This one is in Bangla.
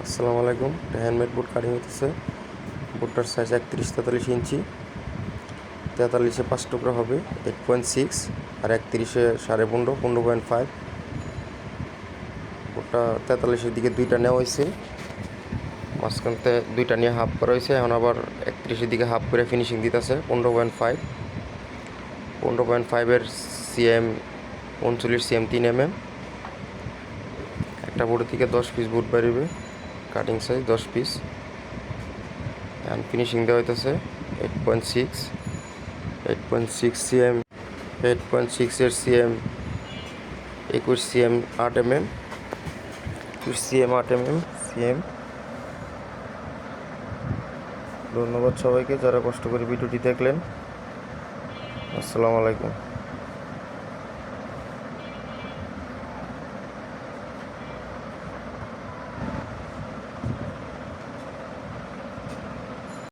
আসসালামু আলাইকুম। এটা হ্যান্ডমেড বুট কাটিং হইতেছে। বুটটার সাইজ 31-43 ইঞ্চি। 43-এ 5 টুকরা হবে 8.6, আর 31-এ 15.5 15.5। বুটটা 43-এর দিকে দুইটা নেওয়া হয়েছে, মাঝখানতে দুইটা নিয়ে হাফ করা হয়েছে। এখন আবার 31-এর দিকে হাফ করে ফিনিশিং দিতেছে 15.5। 15.5-এর সিএম 39 সিএম 3 mm। একটা বুটের থেকে 10 পিস বুট বেরোবে, cutting size 10 piece. And finishing দেওয়া হইতেছে 8.6 সিএম 8.6-এর CM 21 CM 8 mm, 21 CM 8 mm CM. ধন্যবাদ সবাইকে যারা কষ্ট করে ভিডিওটি দেখলেন। আসসালামু আলাইকুম।